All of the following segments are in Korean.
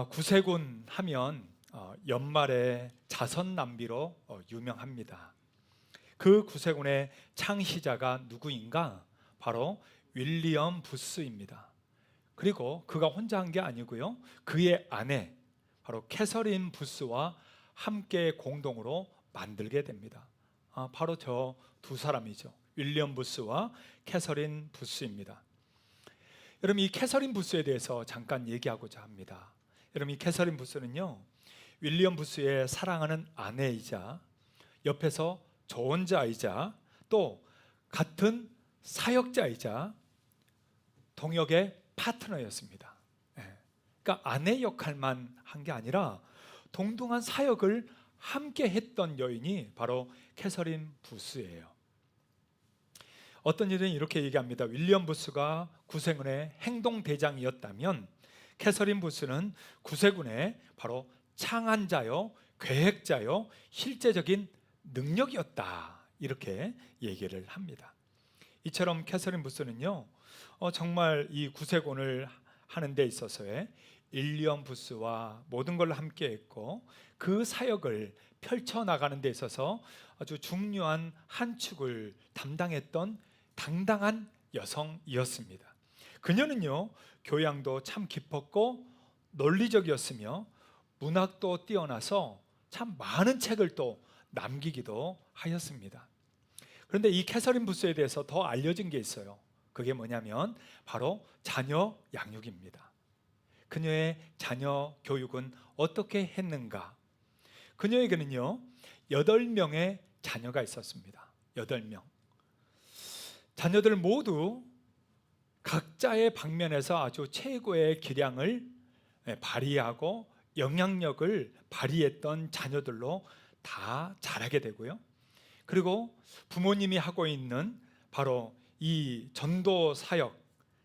구세군 하면 연말에 자선 낭비로 유명합니다. 그 구세군의 창시자가 누구인가? 바로 윌리엄 부스입니다. 그리고 그가 혼자 한 게 아니고요, 그의 아내 바로 캐서린 부스와 함께 공동으로 만들게 됩니다. 바로 저 두 사람이죠. 윌리엄 부스와 캐서린 부스입니다. 여러분, 이 캐서린 부스에 대해서 잠깐 얘기하고자 합니다. 여러분, 이 캐서린 부스는요, 윌리엄 부스의 사랑하는 아내이자 옆에서 조언자이자 또 같은 사역자이자 동역의 파트너였습니다. 그러니까 아내 역할만 한 게 아니라 동등한 사역을 함께 했던 여인이 바로 캐서린 부스예요. 어떤 이들은 이렇게 얘기합니다. 윌리엄 부스가 구세군의 행동대장이었다면 캐서린 부스는 구세군의 바로 창안자요, 계획자요, 실제적인 능력이었다, 이렇게 얘기를 합니다. 이처럼 캐서린 부스는요, 정말 이 구세군을 하는 데 있어서의 윌리엄 부스와 모든 걸 함께 했고, 그 사역을 펼쳐나가는 데 있어서 아주 중요한 한 축을 담당했던 당당한 여성이었습니다. 그녀는요, 교양도 참 깊었고 논리적이었으며 문학도 뛰어나서 참 많은 책을 또 남기기도 하였습니다. 그런데 이 캐서린 부스에 대해서 더 알려진 게 있어요. 그게 뭐냐면 바로 자녀 양육입니다. 그녀의 자녀 교육은 어떻게 했는가? 그녀에게는요 8명의 자녀가 있었습니다. 8명. 자녀들 모두 각자의 방면에서 아주 최고의 기량을 발휘하고 영향력을 발휘했던 자녀들로 다 자라게 되고요, 그리고 부모님이 하고 있는 바로 이 전도 사역,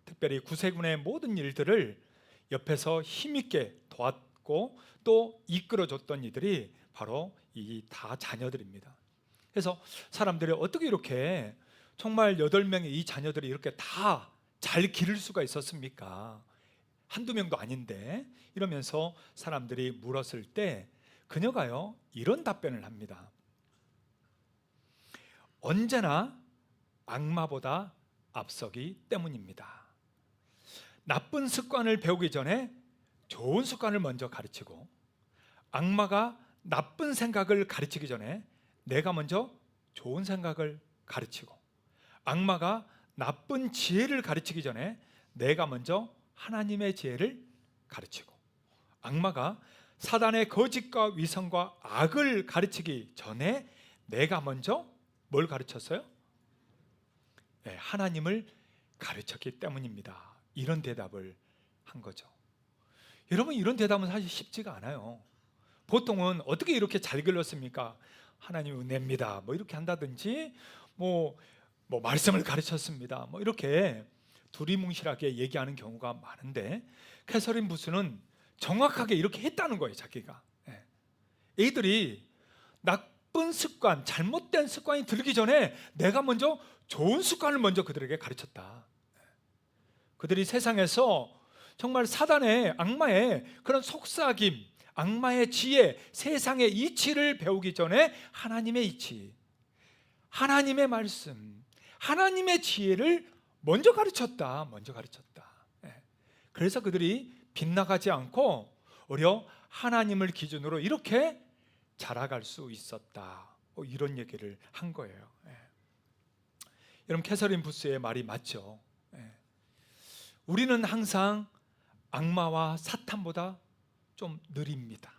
특별히 구세군의 모든 일들을 옆에서 힘있게 도왔고 또 이끌어줬던 이들이 바로 이 다 자녀들입니다. 그래서 사람들이 어떻게 이렇게 정말 8명의 이 자녀들이 이렇게 다 잘 기를 수가 있었습니까? 한두 명도 아닌데, 이러면서 사람들이 물었을 때 그녀가요 이런 답변을 합니다. 언제나 악마보다 앞서기 때문입니다. 나쁜 습관을 배우기 전에 좋은 습관을 먼저 가르치고, 악마가 나쁜 생각을 가르치기 전에 내가 먼저 좋은 생각을 가르치고, 악마가 나쁜 지혜를 가르치기 전에 내가 먼저 하나님의 지혜를 가르치고, 악마가 사단의 거짓과 위선과 악을 가르치기 전에 내가 먼저 뭘 가르쳤어요? 하나님을 가르쳤기 때문입니다. 이런 대답을 한 거죠. 여러분, 이런 대답은 사실 쉽지가 않아요. 보통은 어떻게 이렇게 잘 길렀습니까? 하나님 은혜입니다, 뭐 이렇게 한다든지, 뭐 말씀을 가르쳤습니다, 뭐 이렇게 두리뭉실하게 얘기하는 경우가 많은데, 캐서린 부스는 정확하게 이렇게 했다는 거예요. 자기가 애들이 나쁜 습관, 잘못된 습관이 들기 전에 내가 먼저 좋은 습관을 먼저 그들에게 가르쳤다. 그들이 세상에서 정말 사단의, 악마의 그런 속삭임, 악마의 지혜, 세상의 이치를 배우기 전에 하나님의 이치, 하나님의 말씀, 하나님의 지혜를 먼저 가르쳤다. 그래서 그들이 빗나가지 않고 오히려 하나님을 기준으로 이렇게 자라갈 수 있었다, 이런 얘기를 한 거예요. 여러분, 캐서린 부스의 말이 맞죠? 우리는 항상 악마와 사탄보다 좀 느립니다.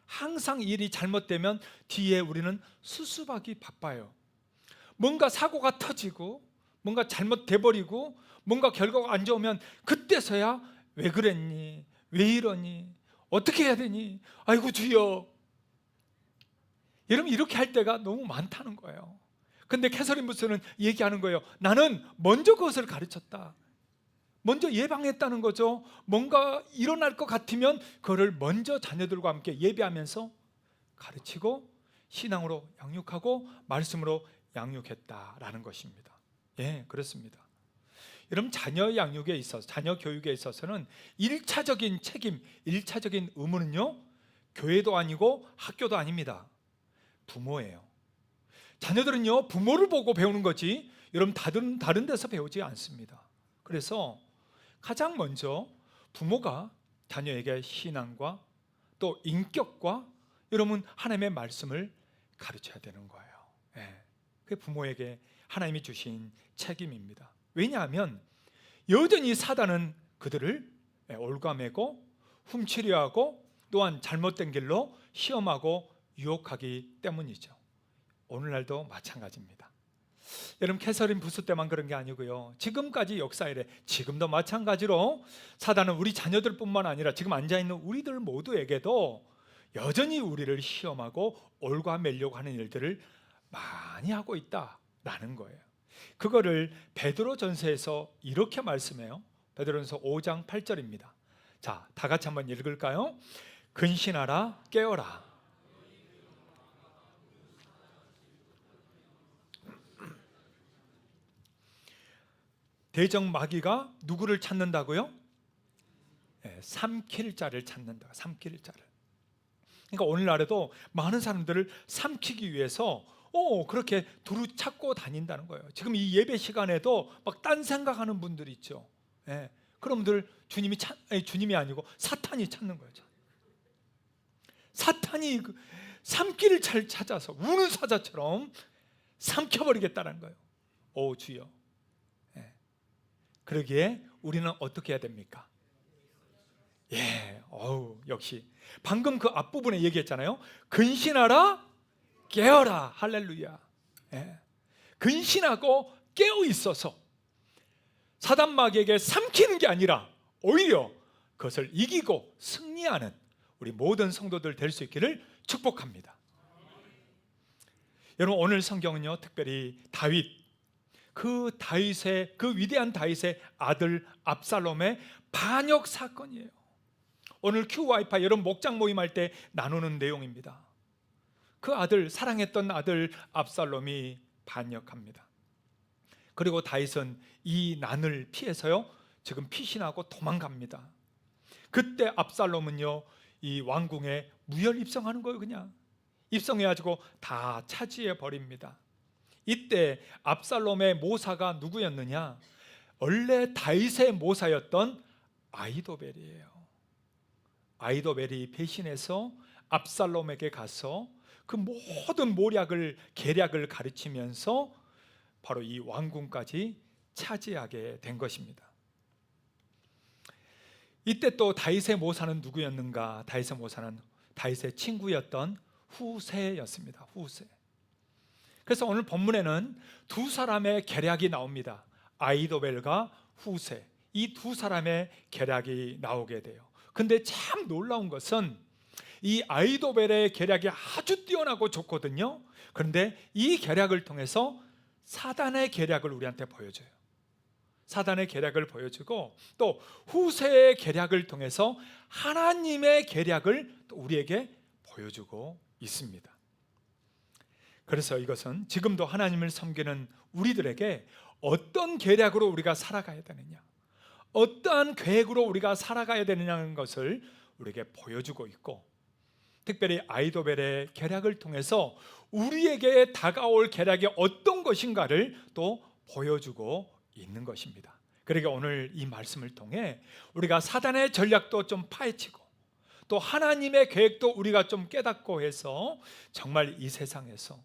항상 일이 잘못되면 뒤에 우리는 수습하기 바빠요. 뭔가 사고가 터지고 뭔가 잘못돼버리고 뭔가 결과가 안 좋으면 그때서야 왜 그랬니? 왜 이러니? 어떻게 해야 되니? 아이고 주여. 여러분, 이렇게 할 때가 너무 많다는 거예요. 근데 캐서린 부스는 얘기하는 거예요. 나는 먼저 그것을 가르쳤다. 먼저 예방했다는 거죠. 뭔가 일어날 것 같으면 그거를 먼저 자녀들과 함께 예배하면서 가르치고 신앙으로 양육하고 말씀으로 양육했다라는 것입니다. 그렇습니다. 여러분, 자녀 양육에 있어서, 자녀 교육에 있어서는 1차적인 책임, 1차적인 의무는요, 교회도 아니고 학교도 아닙니다. 부모예요. 자녀들은요, 부모를 보고 배우는 거지 여러분 다른 데서 배우지 않습니다. 그래서 가장 먼저 부모가 자녀에게 신앙과 또 인격과 여러분 하나님의 말씀을 가르쳐야 되는 거예요. 그게 부모에게 하나님이 주신 책임입니다. 왜냐하면 여전히 사단은 그들을 올가매고 훔치려 하고 또한 잘못된 길로 시험하고 유혹하기 때문이죠. 오늘날도 마찬가지입니다. 여러분, 캐서린 부스 때만 그런 게 아니고요, 지금까지 역사 이래 지금도 마찬가지로 사단은 우리 자녀들뿐만 아니라 지금 앉아있는 우리들 모두에게도 여전히 우리를 시험하고 올가매려고 하는 일들을 많이 하고 있다라는 거예요. 그거를 베드로전서에서 이렇게 말씀해요. 베드로전서 5장 8절입니다. 자, 다 같이 한번 읽을까요? 근신하라, 깨어라. 대적 마귀가 누구를 찾는다고요? 삼킬 자를 찾는다. 삼킬 자를. 그러니까 오늘날에도 많은 사람들을 삼키기 위해서 그렇게 두루 찾고 다닌다는 거예요. 지금 이 예배 시간에도 막 딴 생각하는 분들 있죠. 그런 분들 주님이 아니고 사탄이 찾는 거예요. 사탄이 삼키를 잘 찾아서 우는 사자처럼 삼켜버리겠다는 거예요. 오 주여. 그러기에 우리는 어떻게 해야 됩니까? 역시 방금 그 앞부분에 얘기했잖아요. 근신하라, 깨어라. 할렐루야. 근신하고 깨어 있어서 사단 마귀에게 삼키는 게 아니라 오히려 그것을 이기고 승리하는 우리 모든 성도들 될 수 있기를 축복합니다. 여러분, 오늘 성경은요, 특별히 그 위대한 다윗의 아들 압살롬의 반역 사건이에요. 오늘 QY파 여러분 목장 모임할 때 나누는 내용입니다. 그 사랑했던 아들 압살롬이 반역합니다. 그리고 다윗은 이 난을 피해서요, 지금 피신하고 도망갑니다. 그때 압살롬은요, 이 왕궁에 무혈 입성하는 거예요. 그냥 입성해가지고 다 차지해 버립니다. 이때 압살롬의 모사가 누구였느냐? 원래 다윗의 모사였던 아히도벨이에요. 아히도벨이 배신해서 압살롬에게 가서 그 모든 계략을 가르치면서 바로 이 왕궁까지 차지하게 된 것입니다. 이때 또 다윗의 모사는 누구였는가? 다윗의 모사는 다윗의 친구였던 후세였습니다. 후세. 그래서 오늘 본문에는 두 사람의 계략이 나옵니다. 아히도벨과 후세, 이 두 사람의 계략이 나오게 돼요. 근데 참 놀라운 것은 이 아히도벨의 계략이 아주 뛰어나고 좋거든요. 그런데 이 계략을 통해서 사단의 계략을 우리한테 보여줘요. 사단의 계략을 보여주고 또 후세의 계략을 통해서 하나님의 계략을 또 우리에게 보여주고 있습니다. 그래서 이것은 지금도 하나님을 섬기는 우리들에게 어떤 계략으로 우리가 살아가야 되느냐, 어떠한 계획으로 우리가 살아가야 되느냐는 것을 우리에게 보여주고 있고, 특별히 아히도벨의 계략을 통해서 우리에게 다가올 계략이 어떤 것인가를 또 보여주고 있는 것입니다. 그러니까 오늘 이 말씀을 통해 우리가 사단의 전략도 좀 파헤치고 또 하나님의 계획도 우리가 좀 깨닫고 해서 정말 이 세상에서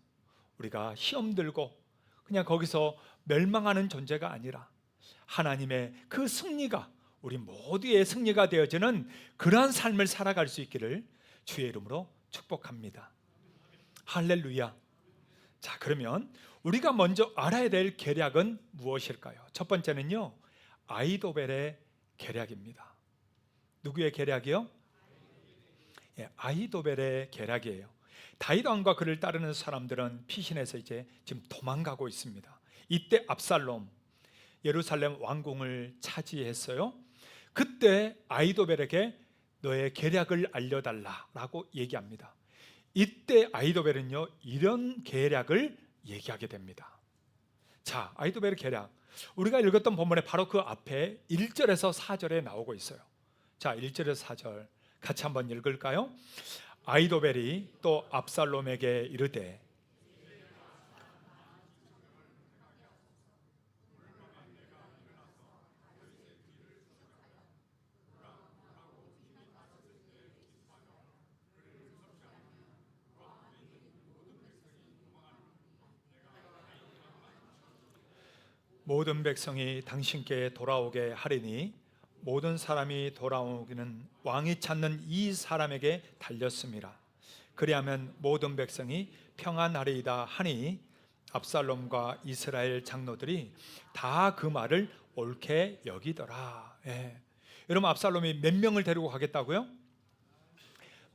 우리가 시험 들고 그냥 거기서 멸망하는 존재가 아니라 하나님의 그 승리가 우리 모두의 승리가 되어지는 그러한 삶을 살아갈 수 있기를 주의 이름으로 축복합니다. 할렐루야. 자, 그러면 우리가 먼저 알아야 될 계략은 무엇일까요? 첫 번째는요, 아히도벨의 계략입니다. 누구의 계략이요? 아히도벨의 계략이에요. 다윗 왕과 그를 따르는 사람들은 피신해서 이제 지금 도망가고 있습니다. 이때 압살롬 예루살렘 왕궁을 차지했어요. 그때 아히도벨에게 너의 계략을 알려달라라고 얘기합니다. 이때 아히도벨은요, 이런 계략을 얘기하게 됩니다. 자, 아히도벨의 계략, 우리가 읽었던 본문에 바로 그 앞에 1절에서 4절에 나오고 있어요. 자, 1절에서 4절 같이 한번 읽을까요? 아히도벨이 또 압살롬에게 이르되 모든 백성이 당신께 돌아오게 하리니 모든 사람이 돌아오기는 왕이 찾는 이 사람에게 달렸습니다. 그리하면 모든 백성이 평안하리이다 하니 압살롬과 이스라엘 장로들이 다 그 말을 옳게 여기더라. 예. 여러분, 압살롬이 몇 명을 데리고 가겠다고요?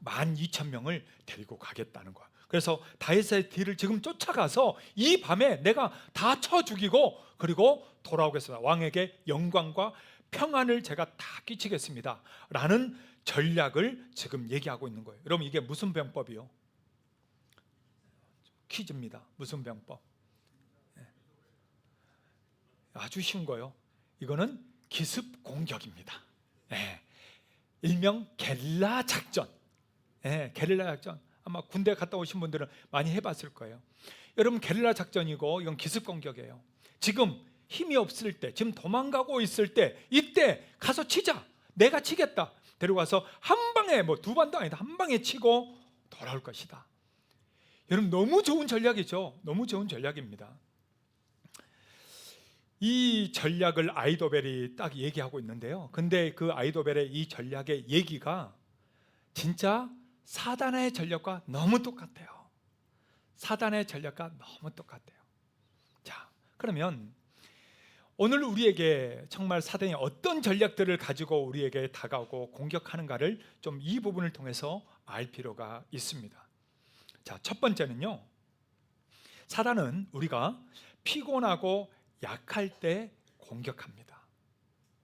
12,000명을 데리고 가겠다는 거야. 그래서 다윗의 뒤를 지금 쫓아가서 이 밤에 내가 다 쳐 죽이고 그리고 돌아오겠습니다. 왕에게 영광과 평안을 제가 다 끼치겠습니다 라는 전략을 지금 얘기하고 있는 거예요. 여러분, 이게 무슨 병법이요? 퀴즈입니다. 무슨 병법? 아주 쉬운 거예요. 이거는 기습 공격입니다. 일명 게릴라 작전. 게릴라 작전. 아마 군대 갔다 오신 분들은 많이 해봤을 거예요. 여러분, 게릴라 작전이고 이건 기습 공격이에요. 지금 힘이 없을 때, 지금 도망가고 있을 때, 이때 가서 치자. 내가 치겠다. 데려가서 한 방에, 뭐 두 번도 아니다, 한 방에 치고 돌아올 것이다. 여러분, 너무 좋은 전략이죠. 너무 좋은 전략입니다. 이 전략을 아히도벨이 딱 얘기하고 있는데요. 근데 그 아히도벨의 이 전략의 얘기가 진짜 사단의 전략과 너무 똑같아요. 사단의 전략과 너무 똑같아요. 자, 그러면 오늘 우리에게 정말 사단이 어떤 전략들을 가지고 우리에게 다가오고 공격하는가를 좀 이 부분을 통해서 알 필요가 있습니다. 자, 첫 번째는요, 사단은 우리가 피곤하고 약할 때 공격합니다.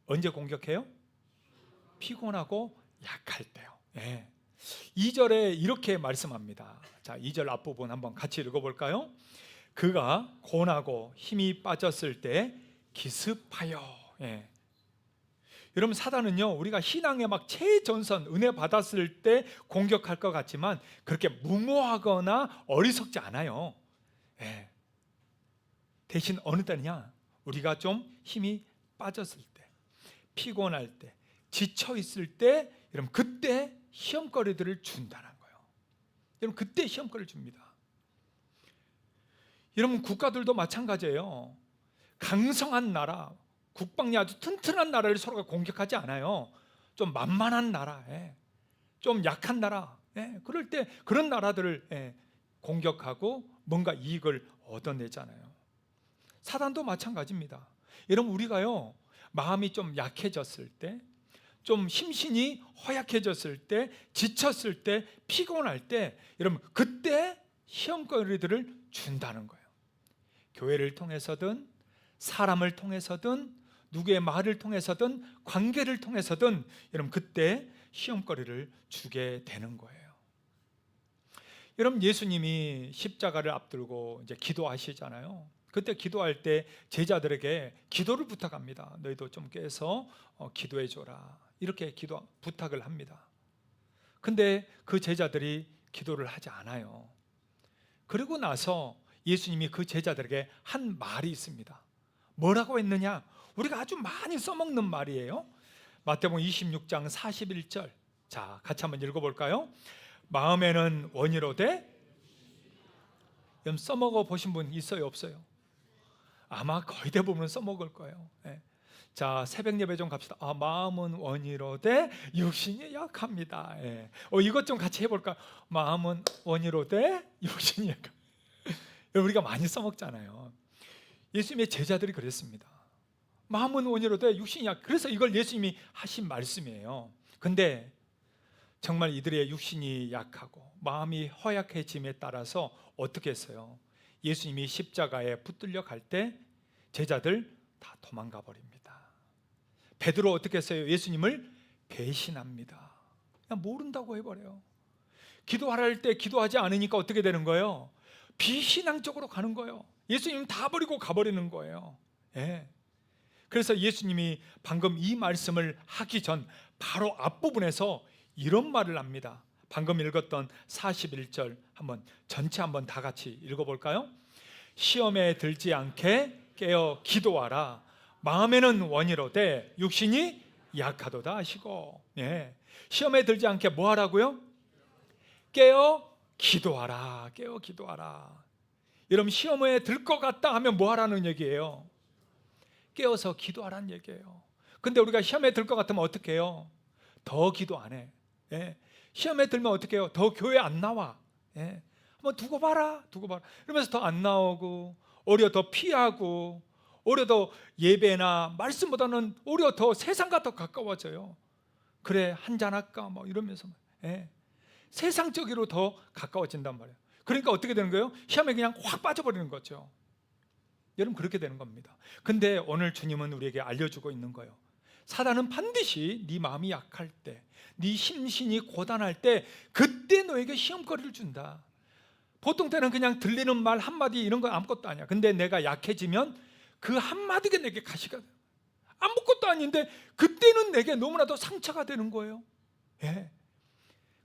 언제 공격해요? 피곤하고 약할 때요. 2절에 이렇게 말씀합니다. 자, 2절 앞부분 한번 같이 읽어볼까요? 그가 고나고 힘이 빠졌을 때 기습하여. 여러분, 사단은요, 우리가 신앙의 막 최전선 은혜 받았을 때 공격할 것 같지만 그렇게 무모하거나 어리석지 않아요. 대신 어느 때냐? 우리가 좀 힘이 빠졌을 때, 피곤할 때, 지쳐 있을 때, 여러분, 그때 시험거리들을 준다는 거예요. 여러분, 그때 시험거리를 줍니다. 여러분, 국가들도 마찬가지예요. 강성한 나라, 국방이 아주 튼튼한 나라를 서로가 공격하지 않아요. 좀 만만한 나라, 좀 약한 나라, 그럴 때 그런 나라들을 공격하고 뭔가 이익을 얻어내잖아요. 사단도 마찬가지입니다. 여러분, 우리가요, 마음이 좀 약해졌을 때, 좀 심신이 허약해졌을 때, 지쳤을 때, 피곤할 때, 여러분, 그때 시험거리들을 준다는 거예요. 교회를 통해서든 사람을 통해서든 누구의 말을 통해서든 관계를 통해서든 여러분, 그때 시험거리를 주게 되는 거예요. 여러분, 예수님이 십자가를 앞두고 이제 기도하시잖아요. 그때 기도할 때 제자들에게 기도를 부탁합니다. 너희도 좀 깨서 기도해 줘라. 이렇게 부탁을 합니다. 근데 그 제자들이 기도를 하지 않아요. 그리고 나서 예수님이 그 제자들에게 한 말이 있습니다. 뭐라고 했느냐? 우리가 아주 많이 써먹는 말이에요. 마태복음 26장 41절. 자, 같이 한번 읽어볼까요? 마음에는 원이로되. 여러분, 써먹어 보신 분 있어요, 없어요? 아마 거의 대부분 써먹을 거예요. 자, 새벽 예배 좀 갑시다. 마음은 원이로되 육신이 약합니다. 이것 좀 같이 해볼까? 마음은 원이로되 육신이 약합니다. 우리가 많이 써먹잖아요. 예수님의 제자들이 그랬습니다. 마음은 원이로되 육신이 약. 그래서 이걸 예수님이 하신 말씀이에요. 근데 정말 이들의 육신이 약하고 마음이 허약해짐에 따라서 어떻게 했어요? 예수님이 십자가에 붙들려 갈 때 제자들 다 도망가 버립니다. 베드로 어떻게 했어요? 예수님을 배신합니다. 그냥 모른다고 해버려요. 기도하라 할 때 기도하지 않으니까 어떻게 되는 거예요? 비신앙적으로 가는 거예요. 예수님 다 버리고 가버리는 거예요. 그래서 예수님이 방금 이 말씀을 하기 전 바로 앞부분에서 이런 말을 합니다. 방금 읽었던 41절 한번 전체 한번 다 같이 읽어볼까요? 시험에 들지 않게 깨어 기도하라. 마음에는 원이로되 육신이 약하도다 하시고, 예. 시험에 들지 않게 뭐 하라고요? 깨어 기도하라. 깨어 기도하라. 여러분, 시험에 들 것 같다 하면 뭐 하라는 얘기예요? 깨어서 기도하라는 얘기예요. 근데 우리가 시험에 들 것 같으면 어떻게 해요? 더 기도 안 해. 예. 시험에 들면 어떻게 해요? 더 교회 안 나와. 예. 한번 두고 봐라, 두고 봐라. 이러면서 더 안 나오고, 오히려 더 피하고, 오히려 더 예배나 말씀보다는 오히려 더 세상과 더 가까워져요. 그래, 한잔 할까? 뭐 이러면서. 예. 세상적으로 더 가까워진단 말이에요. 그러니까 어떻게 되는 거예요? 시험에 그냥 확 빠져버리는 거죠. 여러분, 그렇게 되는 겁니다. 근데 오늘 주님은 우리에게 알려주고 있는 거예요. 사단은 반드시 네 마음이 약할 때, 네 심신이 고단할 때, 그때 너에게 시험거리를 준다. 보통 때는 그냥 들리는 말 한마디 이런 거 아무것도 아니야. 근데 내가 약해지면 그 한마디가 내게 가시가 돼요. 아무것도 아닌데 그때는 내게 너무나도 상처가 되는 거예요. 예.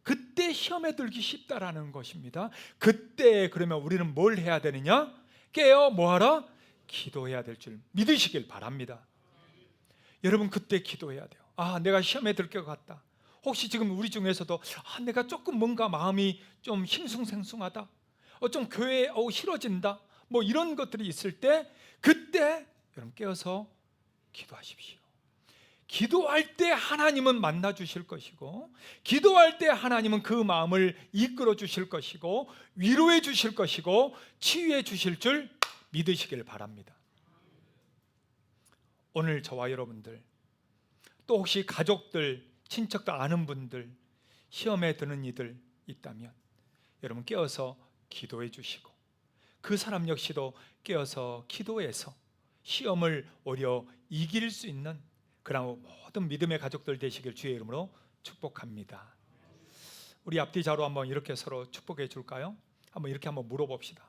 그때 시험에 들기 쉽다라는 것입니다. 그때 그러면 우리는 뭘 해야 되느냐? 깨어 뭐하라? 기도해야 될 줄 믿으시길 바랍니다. 여러분, 그때 기도해야 돼요. 아, 내가 시험에 들 것 같다. 혹시 지금 우리 중에서도 내가 조금 뭔가 마음이 좀 싱숭생숭하다, 좀 교회에 싫어진다, 뭐 이런 것들이 있을 때, 그때 여러분 깨어서 기도하십시오. 기도할 때 하나님은 만나 주실 것이고, 기도할 때 하나님은 그 마음을 이끌어 주실 것이고, 위로해 주실 것이고, 치유해 주실 줄 믿으시길 바랍니다. 오늘 저와 여러분들, 또 혹시 가족들, 친척들, 아는 분들 시험에 드는 이들 있다면 여러분 깨어서 기도해 주시고, 그 사람 역시도 깨어서 기도해서 시험을 오히려 이길 수 있는 그런 모든 믿음의 가족들 되시길 주의 이름으로 축복합니다. 우리 앞뒤 자로 한번 이렇게 서로 축복해 줄까요? 한번 이렇게 한번 물어봅시다.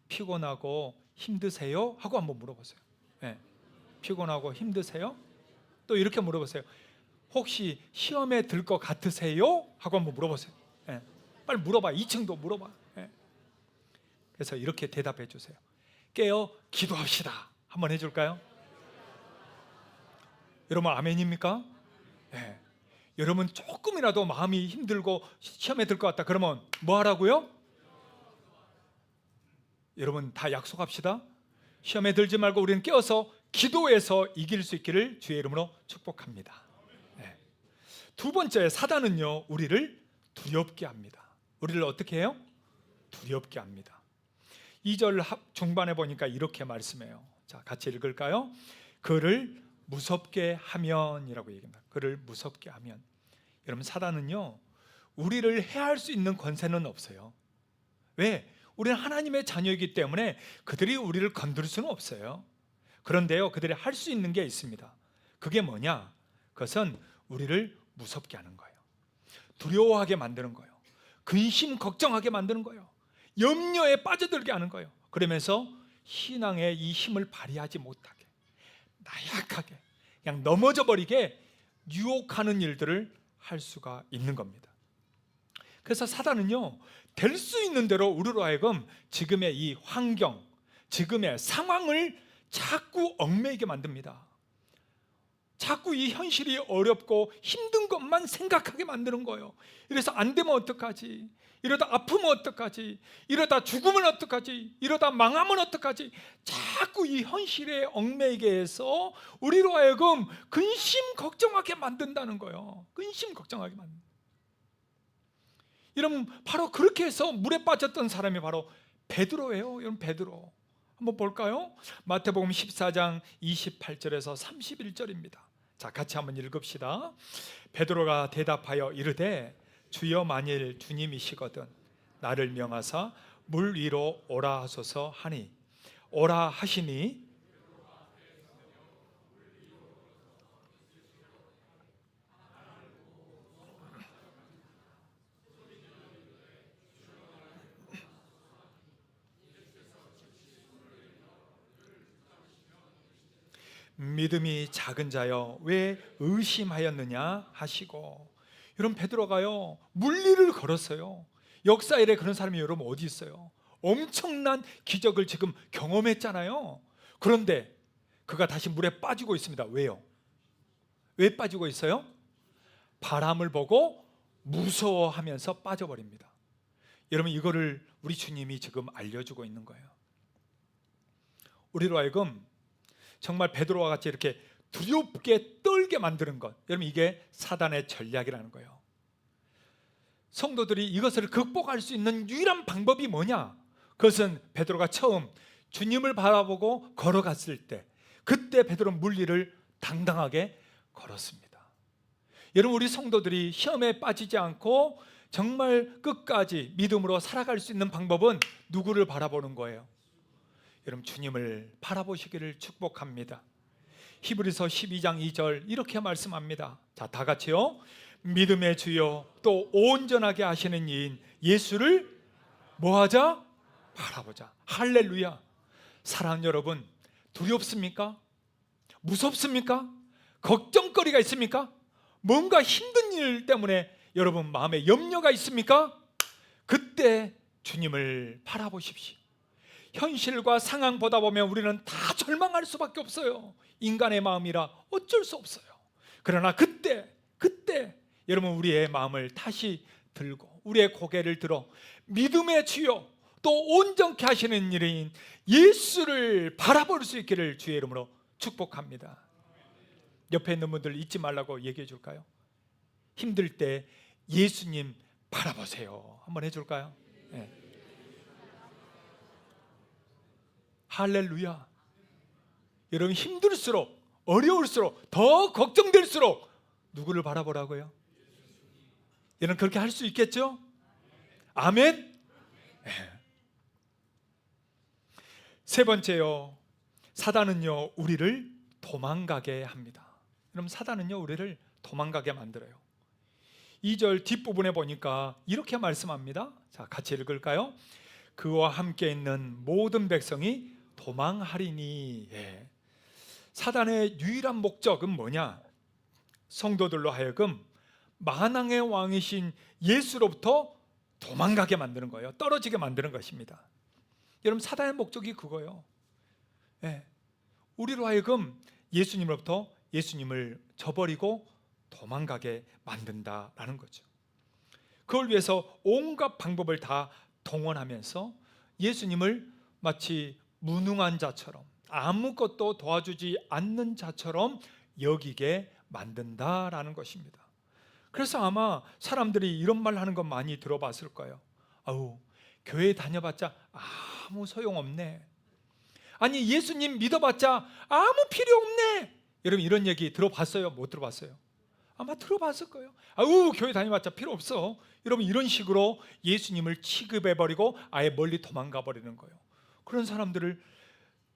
피곤하고 힘드세요? 하고 한번 물어보세요. 네. 피곤하고 힘드세요? 또 이렇게 물어보세요. 혹시 시험에 들 것 같으세요? 하고 한번 물어보세요. 네. 빨리 물어봐. 2층도 물어봐. 네. 그래서 이렇게 대답해 주세요. 깨어 기도합시다. 한번 해줄까요? 여러분, 아멘입니까? 네. 여러분, 조금이라도 마음이 힘들고 시험에 들 것 같다 그러면 뭐 하라고요? 여러분, 다 약속합시다. 시험에 들지 말고 우리는 깨어서 기도해서 이길 수 있기를 주의 이름으로 축복합니다. 네. 두 번째, 사단은요 우리를 두렵게 합니다. 우리를 어떻게 해요? 두렵게 합니다. 2절 중반에 보니까 이렇게 말씀해요. 자, 같이 읽을까요? 그를 무섭게 하면이라고 얘기합니다. 그를 무섭게 하면. 여러분, 사단은요 우리를 해할 수 있는 권세는 없어요. 왜? 우리는 하나님의 자녀이기 때문에 그들이 우리를 건드릴 수는 없어요. 그런데요, 그들이 할 수 있는 게 있습니다. 그게 뭐냐? 그것은 우리를 무섭게 하는 거예요. 두려워하게 만드는 거예요. 근심 걱정하게 만드는 거예요. 염려에 빠져들게 하는 거예요. 그러면서 신앙의 이 힘을 발휘하지 못하게, 나약하게, 그냥 넘어져 버리게 유혹하는 일들을 할 수가 있는 겁니다. 그래서 사단은요 될 수 있는 대로 우리로 하여금 지금의 이 환경, 지금의 상황을 자꾸 얽매이게 만듭니다. 자꾸 이 현실이 어렵고 힘든 것만 생각하게 만드는 거예요. 이래서 안 되면 어떡하지? 이러다 아프면 어떡하지? 이러다 죽으면 어떡하지? 이러다 망하면 어떡하지? 자꾸 이 현실에 얽매이게 해서 우리로 하여금 근심 걱정하게 만든다는 거예요. 근심 걱정하게 만든다. 여러분, 바로 그렇게 해서 물에 빠졌던 사람이 바로 베드로예요. 여러분, 베드로 한번 볼까요? 마태복음 14장 28절에서 31절입니다. 자, 같이 한번 읽읍시다. 베드로가 대답하여 이르되 주여, 만일 주님이시거든 나를 명하사 물 위로 오라 하소서 하니, 오라 하시니 믿음이 작은 자여 왜 의심하였느냐 하시고. 여러분, 베드로가요 물리를 걸었어요. 역사 이래 그런 사람이 여러분 어디 있어요? 엄청난 기적을 지금 경험했잖아요. 그런데 그가 다시 물에 빠지고 있습니다. 왜요? 왜 빠지고 있어요? 바람을 보고 무서워하면서 빠져버립니다. 여러분, 이거를 우리 주님이 지금 알려주고 있는 거예요. 우리로 하여금 정말 베드로와 같이 이렇게 두렵게 떨게 만드는 것, 여러분 이게 사단의 전략이라는 거예요. 성도들이 이것을 극복할 수 있는 유일한 방법이 뭐냐? 그것은 베드로가 처음 주님을 바라보고 걸어갔을 때, 그때 베드로는 물리를 당당하게 걸었습니다. 여러분, 우리 성도들이 시험에 빠지지 않고 정말 끝까지 믿음으로 살아갈 수 있는 방법은 누구를 바라보는 거예요? 여러분, 주님을 바라보시기를 축복합니다. 히브리서 12장 2절 이렇게 말씀합니다. 자, 다 같이요. 믿음의 주요 또 온전하게 하시는 이인 예수를 뭐하자? 바라보자. 할렐루야. 사랑하는 여러분, 두렵습니까? 무섭습니까? 걱정거리가 있습니까? 뭔가 힘든 일 때문에 여러분 마음에 염려가 있습니까? 그때 주님을 바라보십시오. 현실과 상황 보다 보면 우리는 다 절망할 수밖에 없어요. 인간의 마음이라 어쩔 수 없어요. 그러나 그때 여러분 우리의 마음을 다시 들고 우리의 고개를 들어 믿음의 주요 또 온전케 하시는 일인 예수를 바라볼 수 있기를 주의 이름으로 축복합니다. 옆에 있는 분들 잊지 말라고 얘기해 줄까요? 힘들 때 예수님 바라보세요. 한번 해줄까요? 네. 할렐루야. 여러분, 힘들수록 어려울수록 더 걱정될수록 누구를 바라보라고요? 여러분, 그렇게 할 수 있겠죠? 아멘. 네. 세 번째요, 사단은요 우리를 도망가게 합니다. 여러분, 사단은요 우리를 도망가게 만들어요. 2절 뒷부분에 보니까 이렇게 말씀합니다. 자, 같이 읽을까요? 그와 함께 있는 모든 백성이 도망하리니. 예. 사단의 유일한 목적은 뭐냐? 성도들로 하여금 만왕의 왕이신 예수로부터 도망가게 만드는 거예요. 떨어지게 만드는 것입니다. 여러분, 사단의 목적이 그거예요. 예. 우리로 하여금 예수님으로부터 예수님을 저버리고 도망가게 만든다라는 거죠. 그걸 위해서 온갖 방법을 다 동원하면서 예수님을 마치 무능한 자처럼 아무것도 도와주지 않는 자처럼 여기게 만든다라는 것입니다. 그래서 아마 사람들이 이런 말 하는 건 많이 들어봤을 거예요. 아우, 교회 다녀봤자 아무 소용없네. 아니, 예수님 믿어봤자 아무 필요 없네. 여러분, 이런 얘기 들어봤어요? 못 들어봤어요? 아마 들어봤을 거예요. 아우, 교회 다녀봤자 필요 없어. 여러분, 이런 식으로 예수님을 취급해버리고 아예 멀리 도망가 버리는 거예요. 그런 사람들을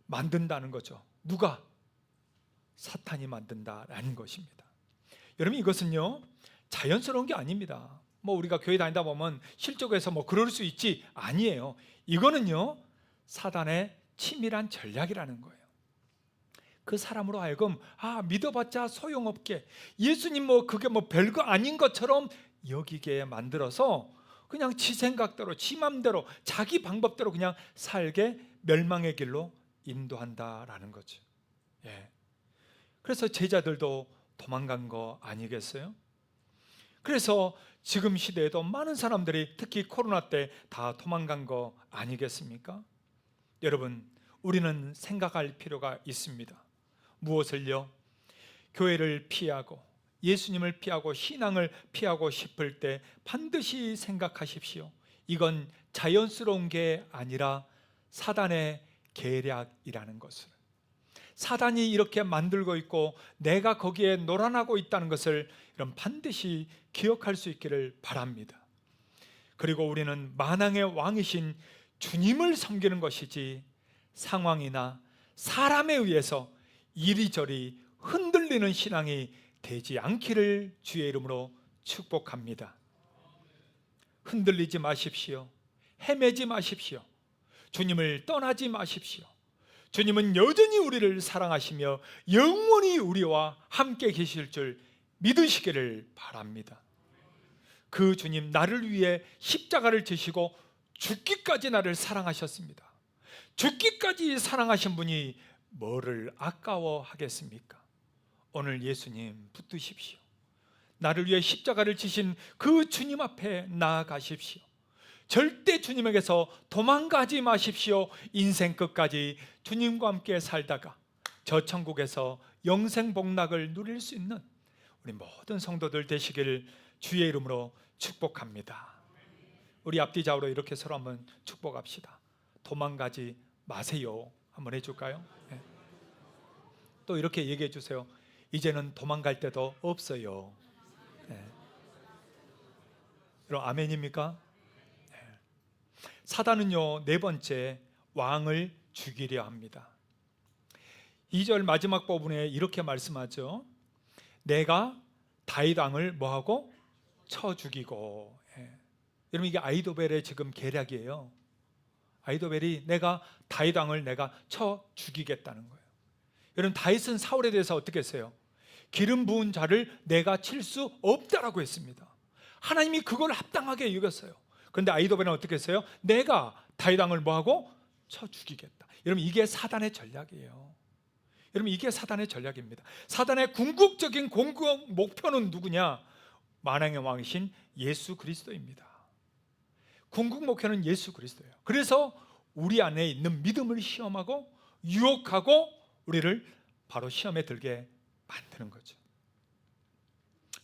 만든다는 거죠. 누가? 사탄이 만든다라는 것입니다. 여러분, 이것은요 자연스러운 게 아닙니다. 뭐 우리가 교회 다니다 보면 실족해서 뭐 그럴 수 있지, 아니에요. 이거는요 사단의 치밀한 전략이라는 거예요. 그 사람으로 하여금 믿어봤자 소용없게, 예수님 뭐 그게 뭐 별거 아닌 것처럼 여기게 만들어서 그냥 지 생각대로 지 맘대로 자기 방법대로 그냥 살게 멸망의 길로 인도한다라는 거죠. 예. 그래서 제자들도 도망간 거 아니겠어요? 그래서 지금 시대에도 많은 사람들이 특히 코로나 때 다 도망간 거 아니겠습니까? 여러분, 우리는 생각할 필요가 있습니다. 무엇을요? 교회를 피하고 예수님을 피하고 신앙을 피하고 싶을 때 반드시 생각하십시오. 이건 자연스러운 게 아니라 사단의 계략이라는 것을, 사단이 이렇게 만들고 있고 내가 거기에 놀아나고 있다는 것을 여러분 반드시 기억할 수 있기를 바랍니다. 그리고 우리는 만왕의 왕이신 주님을 섬기는 것이지 상황이나 사람에 의해서 이리저리 흔들리는 신앙이 되지 않기를 주의 이름으로 축복합니다. 흔들리지 마십시오. 헤매지 마십시오. 주님을 떠나지 마십시오. 주님은 여전히 우리를 사랑하시며 영원히 우리와 함께 계실 줄 믿으시기를 바랍니다. 그 주님, 나를 위해 십자가를 지시고 죽기까지 나를 사랑하셨습니다. 죽기까지 사랑하신 분이 뭐를 아까워하겠습니까? 오늘 예수님 붙드십시오. 나를 위해 십자가를 지신 그 주님 앞에 나아가십시오. 절대 주님에게서 도망가지 마십시오. 인생 끝까지 주님과 함께 살다가 저 천국에서 영생 복락을 누릴 수 있는 우리 모든 성도들 되시길 주의 이름으로 축복합니다. 우리 앞뒤 좌우로 이렇게 서로 한번 축복합시다. 도망가지 마세요. 한번 해줄까요? 네. 또 이렇게 얘기해 주세요. 이제는 도망갈 데도 없어요. 네. 여러분 아멘입니까? 네. 사단은요, 네 번째, 왕을 죽이려 합니다. 2절 마지막 부분에 이렇게 말씀하죠. 내가 다윗 왕을 뭐하고? 쳐 죽이고. 예. 여러분 이게 아히도벨의 지금 계략이에요. 아히도벨이 내가 다윗 왕을 내가 쳐 죽이겠다는 거예요. 여러분 다윗은 사울에 대해서 어떻게 했어요? 기름 부은 자를 내가 칠 수 없다라고 했습니다. 하나님이 그걸 합당하게 여겼어요. 그런데 아히도벨은 어떻게 했어요? 내가 다윗 왕을 뭐하고? 쳐 죽이겠다. 여러분 이게 사단의 전략이에요. 여러분 이게 사단의 전략입니다. 사단의 궁극적인 공격 목표는 누구냐? 만왕의 왕이신 예수 그리스도입니다. 궁극 목표는 예수 그리스도예요. 그래서 우리 안에 있는 믿음을 시험하고 유혹하고 우리를 바로 시험에 들게 만드는 거죠.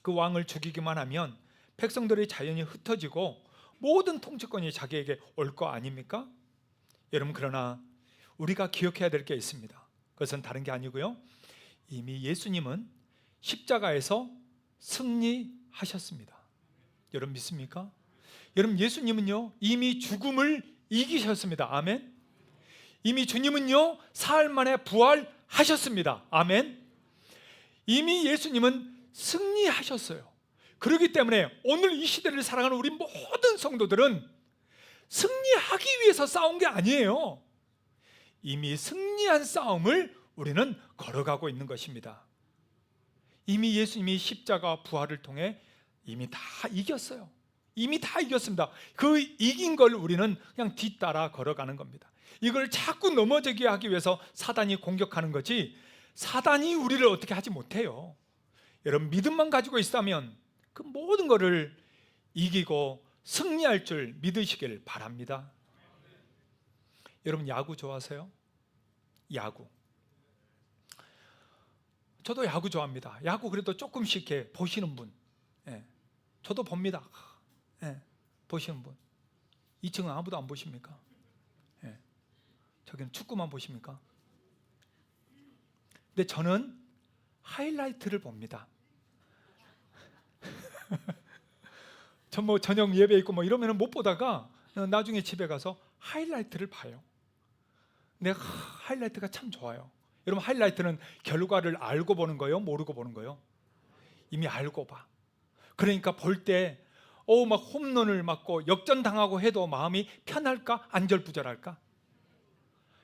그 왕을 죽이기만 하면 백성들의 자연이 흩어지고 모든 통치권이 자기에게 올 거 아닙니까? 여러분 그러나 우리가 기억해야 될 게 있습니다. 그것은 다른 게 아니고요, 이미 예수님은 십자가에서 승리하셨습니다. 여러분 믿습니까? 여러분 예수님은요 이미 죽음을 이기셨습니다. 아멘. 이미 주님은요 사흘 만에 부활하셨습니다. 아멘. 이미 예수님은 승리하셨어요. 그렇기 때문에 오늘 이 시대를 살아가는 우리 모든 성도들은 승리하기 위해서 싸운 게 아니에요. 이미 승리한 싸움을 우리는 걸어가고 있는 것입니다. 이미 예수님이 십자가 부활을 통해 이미 다 이겼어요. 이미 다 이겼습니다. 그 이긴 걸 우리는 그냥 뒤따라 걸어가는 겁니다. 이걸 자꾸 넘어지게 하기 위해서 사단이 공격하는 거지, 사단이 우리를 어떻게 하지 못해요. 여러분 믿음만 가지고 있다면 그 모든 것을 이기고 승리할 줄 믿으시길 바랍니다. 여러분 야구 좋아하세요? 야구. 저도 야구 좋아합니다. 야구 그래도 조금씩 이렇게 보시는 분, 예. 저도 봅니다. 예. 보시는 분. 2층은 아무도 안 보십니까? 예. 저기는 축구만 보십니까? 근데 저는 하이라이트를 봅니다. 전 뭐 저녁 예배 있고 뭐 이러면 못 보다가 나중에 집에 가서 하이라이트를 봐요. 근데 하이라이트가 참 좋아요. 여러분 하이라이트는 결과를 알고 보는 거예요? 모르고 보는 거예요? 이미 알고 봐. 그러니까 볼 때 막 홈런을 맞고 역전당하고 해도 마음이 편할까? 안절부절할까?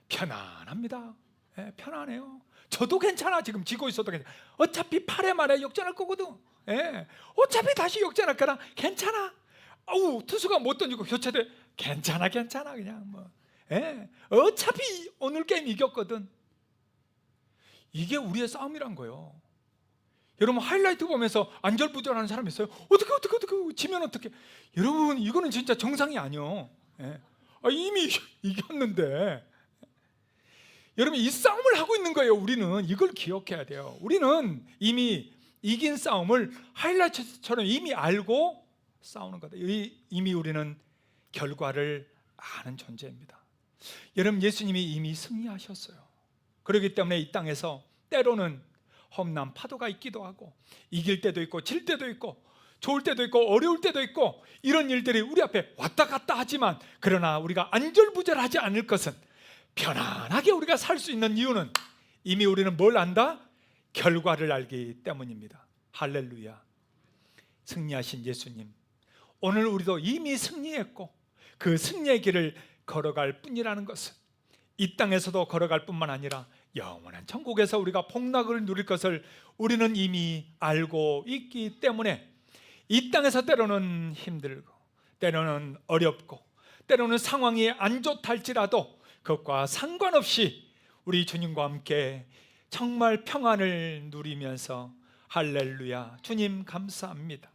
편안합니다. 예, 편안해요. 저도 괜찮아. 지금 지고 있어도 괜찮아. 어차피 8회 말에 역전할 거거든. 예, 어차피 다시 역전할 거라 괜찮아. 투수가 못 던지고 교체돼. 괜찮아 그냥 뭐. 예, 어차피 오늘 게임 이겼거든. 이게 우리의 싸움이란 거예요. 여러분 하이라이트 보면서 안절부절하는 사람 있어요? 어떻게 지면 어떻게? 여러분 이거는 진짜 정상이 아니요. 예. 이미 이겼는데. 여러분 이 싸움을 하고 있는 거예요. 우리는 이걸 기억해야 돼요. 우리는 이미 이긴 싸움을 하이라이트처럼 이미 알고 싸우는 거다. 이미 우리는 결과를 아는 존재입니다. 여러분 예수님이 이미 승리하셨어요. 그렇기 때문에 이 땅에서 때로는 험난 파도가 있기도 하고 이길 때도 있고 질 때도 있고 좋을 때도 있고 어려울 때도 있고 이런 일들이 우리 앞에 왔다 갔다 하지만, 그러나 우리가 안절부절하지 않을 것은, 편안하게 우리가 살 수 있는 이유는 이미 우리는 뭘 안다? 결과를 알기 때문입니다. 할렐루야. 승리하신 예수님, 오늘 우리도 이미 승리했고 그 승리의 길을 걸어갈 뿐이라는 것을 이 땅에서도 걸어갈 뿐만 아니라 영원한 천국에서 우리가 복락을 누릴 것을 우리는 이미 알고 있기 때문에 이 땅에서 때로는 힘들고 때로는 어렵고 때로는 상황이 안 좋다 할지라도 그것과 상관없이 우리 주님과 함께 정말 평안을 누리면서 할렐루야, 주님 감사합니다.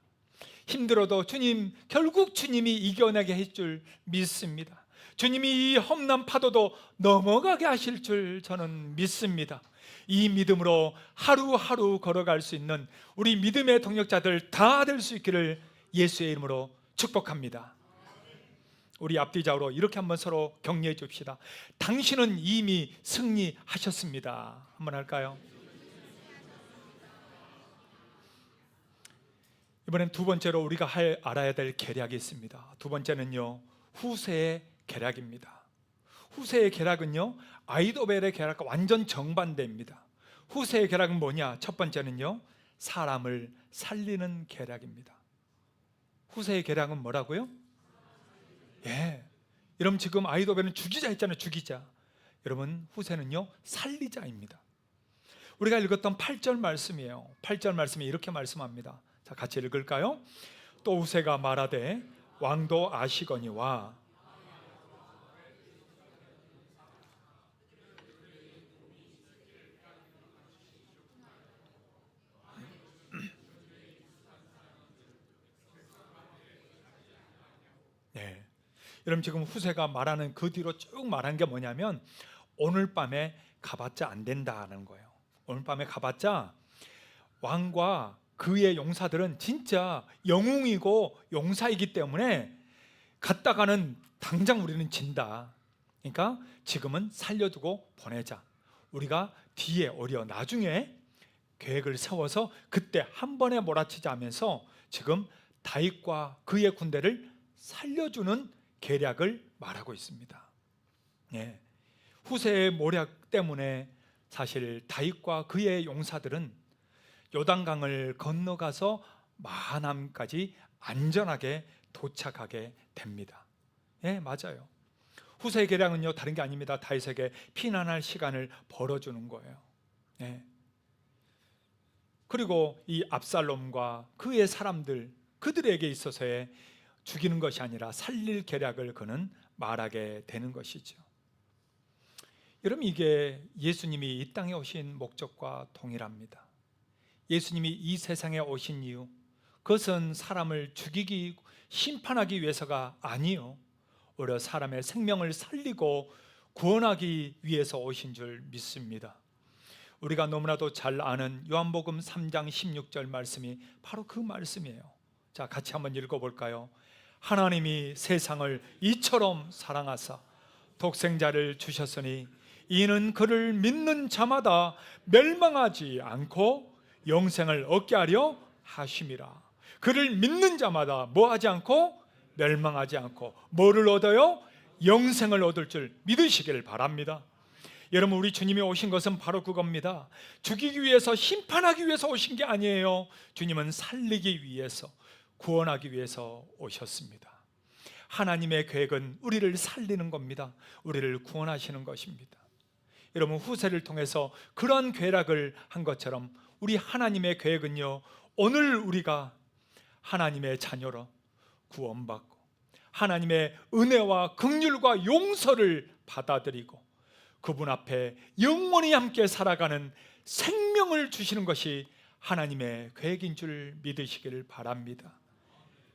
힘들어도 주님, 결국 주님이 이겨내게 할 줄 믿습니다. 주님이 이 험난 파도도 넘어가게 하실 줄 저는 믿습니다. 이 믿음으로 하루하루 걸어갈 수 있는 우리 믿음의 동역자들 다 될 수 있기를 예수의 이름으로 축복합니다. 우리 앞뒤좌우로 이렇게 한번 서로 격려해 줍시다. 당신은 이미 승리하셨습니다. 한번 할까요? 이번엔 두 번째로 우리가 알아야 될 계략이 있습니다. 두 번째는요, 후세의 계략입니다. 후세의 계략은요, 아히도벨의 계략과 완전 정반대입니다. 후세의 계략은 뭐냐? 첫 번째는요, 사람을 살리는 계략입니다. 후세의 계략은 뭐라고요? 예, 여러분 지금 아히도벨은 죽이자 했잖아요. 죽이자. 여러분 후세는요, 살리자입니다. 우리가 읽었던 8절 말씀이에요. 8절 말씀에 이렇게 말씀합니다. 자, 같이 읽을까요? 또 후세가 말하되 왕도 아시거니와 네. 여러분 지금 후세가 말하는 그 뒤로 쭉 말한 게 뭐냐면 오늘 밤에 가봤자 안 된다는 거예요. 오늘 밤에 가봤자 왕과 그의 용사들은 진짜 영웅이고 용사이기 때문에 갔다가는 당장 우리는 진다. 그러니까 지금은 살려두고 보내자. 우리가 뒤에 오려 나중에 계획을 세워서 그때 한 번에 몰아치자 하면서 지금 다윗과 그의 군대를 살려주는 계략을 말하고 있습니다. 예. 후세의 모략 때문에 사실 다윗과 그의 용사들은 요단강을 건너가서 마하남까지 안전하게 도착하게 됩니다. 예, 맞아요. 후세의 계략은요, 다른 게 아닙니다. 다윗에게 피난할 시간을 벌어주는 거예요. 예. 그리고 이 압살롬과 그의 사람들, 그들에게 있어서의 죽이는 것이 아니라 살릴 계략을 그는 말하게 되는 것이죠. 여러분 이게 예수님이 이 땅에 오신 목적과 동일합니다. 예수님이 이 세상에 오신 이유, 그것은 사람을 죽이기, 심판하기 위해서가 아니요, 오히려 사람의 생명을 살리고 구원하기 위해서 오신 줄 믿습니다. 우리가 너무나도 잘 아는 요한복음 3장 16절 말씀이 바로 그 말씀이에요. 자, 같이 한번 읽어볼까요? 하나님이 세상을 이처럼 사랑하사 독생자를 주셨으니 이는 그를 믿는 자마다 멸망하지 않고 영생을 얻게 하려 하심이라. 그를 믿는 자마다 뭐하지 않고 멸망하지 않고 뭐를 얻어요? 영생을 얻을 줄 믿으시길 바랍니다. 여러분 우리 주님이 오신 것은 바로 그겁니다. 죽이기 위해서, 심판하기 위해서 오신 게 아니에요. 주님은 살리기 위해서, 구원하기 위해서 오셨습니다. 하나님의 계획은 우리를 살리는 겁니다. 우리를 구원하시는 것입니다. 여러분 후세를 통해서 그런 계략을 한 것처럼 우리 하나님의 계획은요, 오늘 우리가 하나님의 자녀로 구원받고 하나님의 은혜와 긍휼과 용서를 받아들이고 그분 앞에 영원히 함께 살아가는 생명을 주시는 것이 하나님의 계획인 줄 믿으시기를 바랍니다.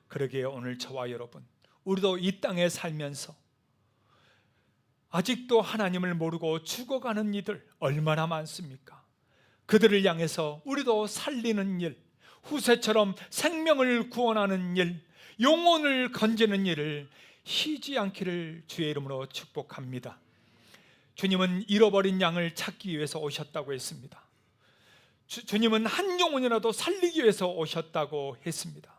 그러기에 오늘 저와 여러분, 우리도 이 땅에 살면서 아직도 하나님을 모르고 죽어가는 이들 얼마나 많습니까? 그들을 향해서 우리도 살리는 일, 후세처럼 생명을 구원하는 일, 영혼을 건지는 일을 쉬지 않기를 주의 이름으로 축복합니다. 주님은 잃어버린 양을 찾기 위해서 오셨다고 했습니다. 주님은 한 영혼이라도 살리기 위해서 오셨다고 했습니다.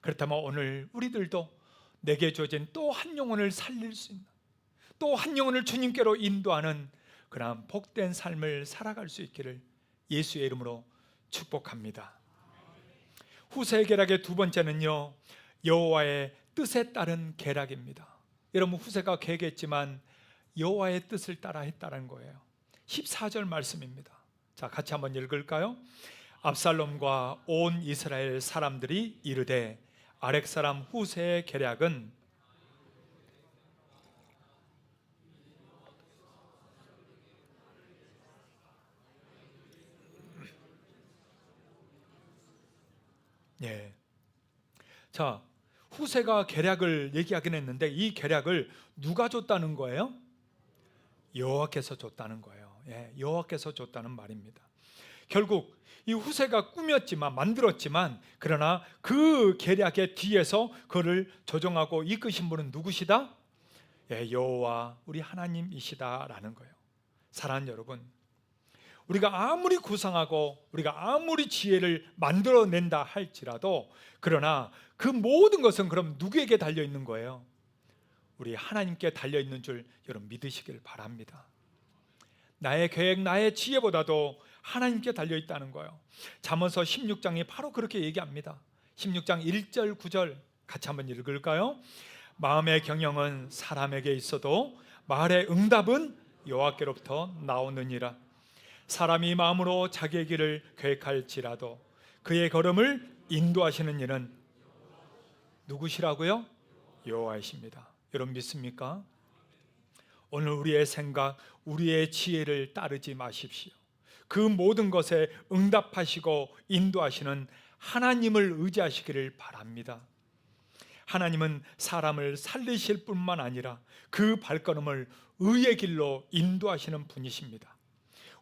그렇다면 오늘 우리들도 내게 주어진 또 한 영혼을 살릴 수 있는, 또 한 영혼을 주님께로 인도하는 그러한 복된 삶을 살아갈 수 있기를 예수의 이름으로 축복합니다. 후세의 계략의 두 번째는요, 여호와의 뜻에 따른 계략입니다. 여러분 후세가 계획했지만 여호와의 뜻을 따라 했다는 거예요. 14절 말씀입니다. 자, 같이 한번 읽을까요? 압살롬과 온 이스라엘 사람들이 이르되 아렉 사람 후세의 계략은 자, 후세가 계략을 얘기하긴 했는데 이 계략을 누가 줬다는 거예요? 여호와께서 줬다는 거예요. 여호와께서 줬다는 말입니다. 결국 이 후세가 꾸몄지만, 만들었지만, 그러나 그 계략의 뒤에서 그를 조정하고 이끄신 분은 누구시다? 여호와 우리 하나님이시다라는 거예요. 사랑하는 여러분, 우리가 아무리 구상하고 우리가 아무리 지혜를 만들어낸다 할지라도, 그러나 그 모든 것은 그럼 누구에게 달려있는 거예요? 우리 하나님께 달려있는 줄 여러분 믿으시길 바랍니다. 나의 계획, 나의 지혜보다도 하나님께 달려있다는 거예요. 잠언서 16장이 바로 그렇게 얘기합니다. 16장 1절 9절 같이 한번 읽을까요? 마음의 경영은 사람에게 있어도 말의 응답은 여호와께로부터 나오느니라. 사람이 마음으로 자기의 길을 계획할지라도 그의 걸음을 인도하시는 이는 누구시라고요? 여호와이십니다. 여러분 믿습니까? 오늘 우리의 생각, 우리의 지혜를 따르지 마십시오. 그 모든 것에 응답하시고 인도하시는 하나님을 의지하시기를 바랍니다. 하나님은 사람을 살리실 뿐만 아니라 그 발걸음을 의의 길로 인도하시는 분이십니다.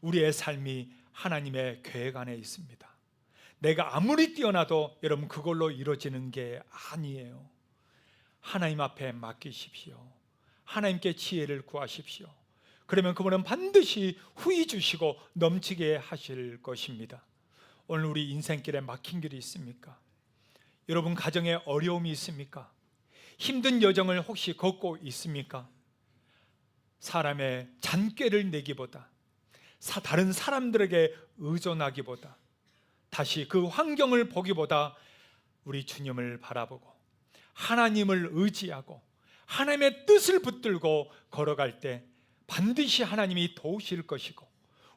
우리의 삶이 하나님의 계획 안에 있습니다. 내가 아무리 뛰어나도 여러분 그걸로 이루어지는 게 아니에요. 하나님 앞에 맡기십시오. 하나님께 지혜를 구하십시오. 그러면 그분은 반드시 후히 주시고 넘치게 하실 것입니다. 오늘 우리 인생길에 막힌 길이 있습니까? 여러분 가정에 어려움이 있습니까? 힘든 여정을 혹시 걷고 있습니까? 사람의 잔꾀를 내기보다, 다른 사람들에게 의존하기보다, 다시 그 환경을 보기보다 우리 주님을 바라보고 하나님을 의지하고 하나님의 뜻을 붙들고 걸어갈 때 반드시 하나님이 도우실 것이고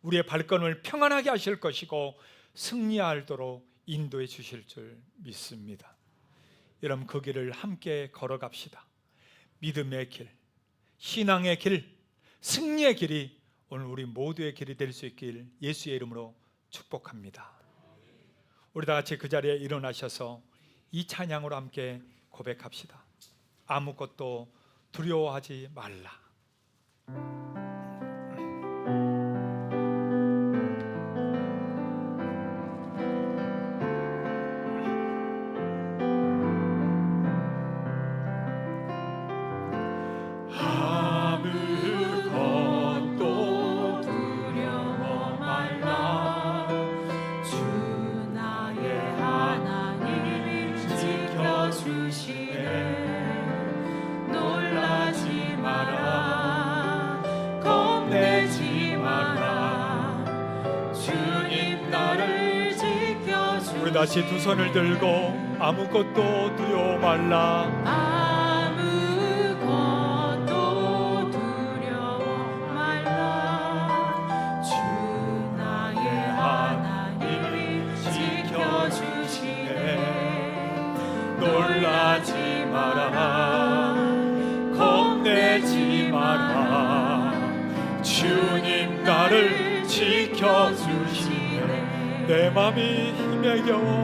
우리의 발걸음을 평안하게 하실 것이고 승리하도록 인도해 주실 줄 믿습니다. 여러분 그 길을 함께 걸어갑시다. 믿음의 길, 신앙의 길, 승리의 길이 오늘 우리 모두의 길이 될 수 있길 예수의 이름으로 축복합니다. 우리 다 같이 그 자리에 일어나셔서 이 찬양으로 함께 고백합시다. 아무것도 두려워하지 말라. 다시 두 손을 들고 아무것도 두려워 말라. 아무것도 두려워 말라. 주 나의 하나님이 지켜주시네. 놀라지 마라. 겁내지 마라. 주님 나를 지켜주시네. 내 맘이 힘에 겨워,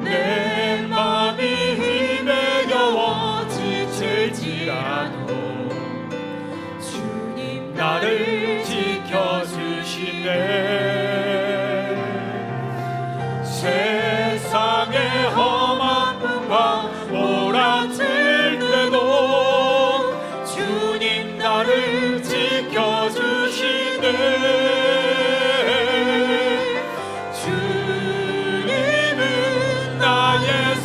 내 맘이 힘에 겨워 지칠지라도 주님 나를 지켜주시네. 세상의 험한 풍과 몰아칠 때도 주님 나를 지켜주시네. 주님은 나의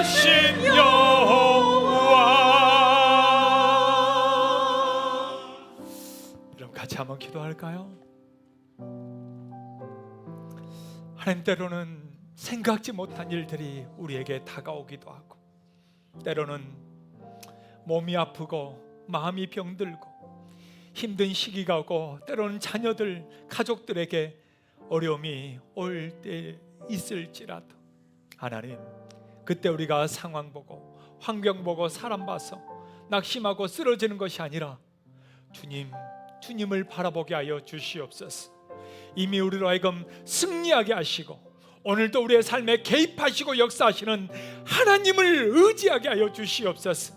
되신 여호와. 여러분 같이 한번 기도할까요? 하나님, 때로는 생각지 못한 일들이 우리에게 다가오기도 하고, 때로는 몸이 아프고 마음이 병들고 힘든 시기가 오고, 때로는 자녀들, 가족들에게 어려움이 올 때 있을지라도 하나님, 그때 우리가 상황 보고 환경 보고 사람 봐서 낙심하고 쓰러지는 것이 아니라 주님을 바라보게 하여 주시옵소서. 이미 우리로 하여금 승리하게 하시고 오늘도 우리의 삶에 개입하시고 역사하시는 하나님을 의지하게 하여 주시옵소서.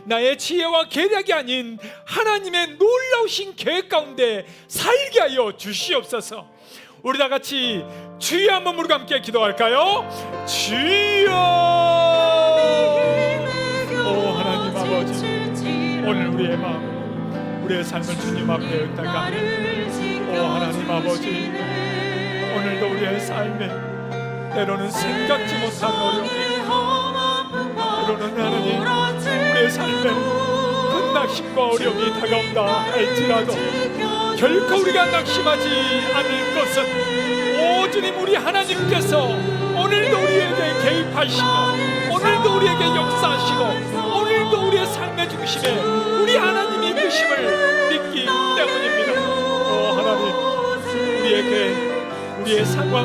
나의 지혜와 계략이 아닌 하나님의 놀라우신 계획 가운데 살게 하여 주시옵소서. 우리 다 같이 주여 한번 우리가 함께 기도할까요? 주여. 오 하나님 아버지, 오늘 우리의 마음, 우리의 삶을 주님 앞에 읊다가 오 하나님 아버지, 오늘도 우리의 삶에 때로는 생각지 못한 어려움, 때로는 하나님 우리의 삶에 큰 낙심과 어려움이 다가온다 할지라도 결코 우리가 낙심하지 않을 것은 오 주님, 우리 하나님께서 오늘도 우리에게 개입하시고 오늘도 우리에게 역사하시고 오늘도 우리의 삶의 중심에 우리 하나님이 계심을 믿기 때문입니다. 오 하나님, 우리의 상황,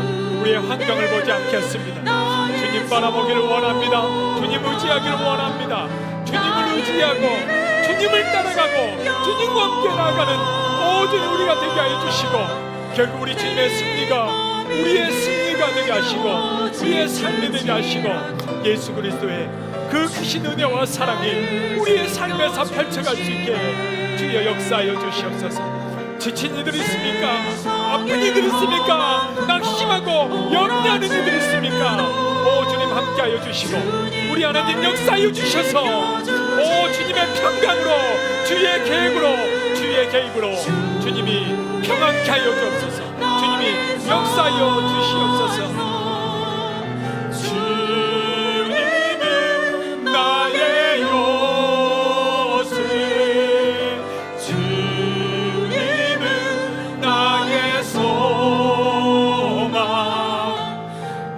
우리의 환경을 보지 않겠습니다. 주님 바라보기를 원합니다. 주님 의지하기를 원합니다. 주님을 의지하고 주님을 따라가고 주님과 함께 나아가는 모든 우리가 되게 하여 주시고, 결국 우리 주님의 승리가 우리의 승리가 되게 하시고 우리의 삶이 되게 하시고, 예수 그리스도의 그 크신 은혜와 사랑이 우리의 삶에서 펼쳐갈 수 있게 주여 역사하여 주시옵소서. 지친 이들 있습니까? 아픈 이들 있습니까? 낙심하고 염려하는 이들 있습니까? 오 주님 함께하여 주시고 우리 하나님 역사하여 주셔서 오 주님의 평강으로, 주의 계획으로, 주의 개입으로 주님이 평안케 하여 주옵소서. 주님이 역사하여 주시옵소서. 주님은 나의 요새, 주님은 나의 소망,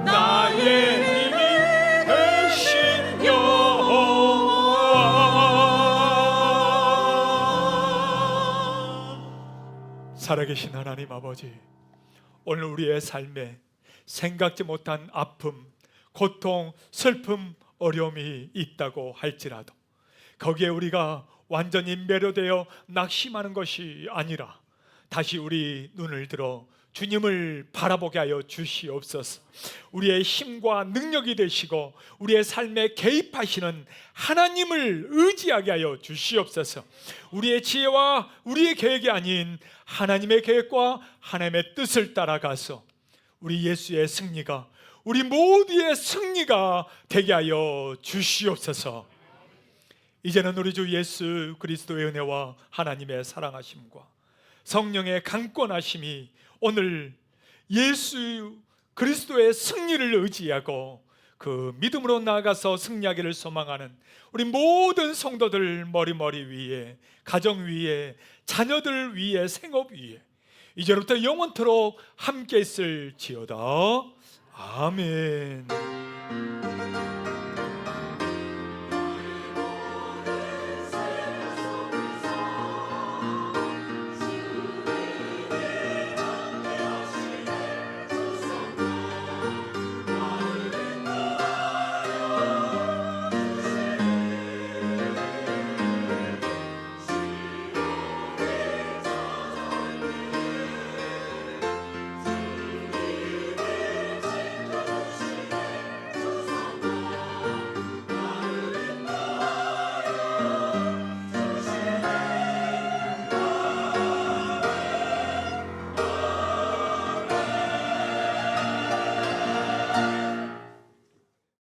나의 힘이 되신 여호와. 살아계신 하나님 아버지, 오늘 우리의 삶에 생각지 못한 아픔, 고통, 슬픔, 어려움이 있다고 할지라도 거기에 우리가 완전히 매료되어 낙심하는 것이 아니라 다시 우리 눈을 들어 주님을 바라보게 하여 주시옵소서. 우리의 힘과 능력이 되시고 우리의 삶에 개입하시는 하나님을 의지하게 하여 주시옵소서. 우리의 지혜와 우리의 계획이 아닌 하나님의 계획과 하나님의 뜻을 따라가서 우리 예수의 승리가, 우리 모두의 승리가 되게 하여 주시옵소서. 이제는 우리 주 예수 그리스도의 은혜와 하나님의 사랑하심과 성령의 강권하심이 오늘 예수 그리스도의 승리를 의지하고 그 믿음으로 나아가서 승리하기를 소망하는 우리 모든 성도들 머리 위에, 가정 위에, 자녀들 위에, 생업 위에 이제부터 영원토록 함께 있을지어다. 아멘.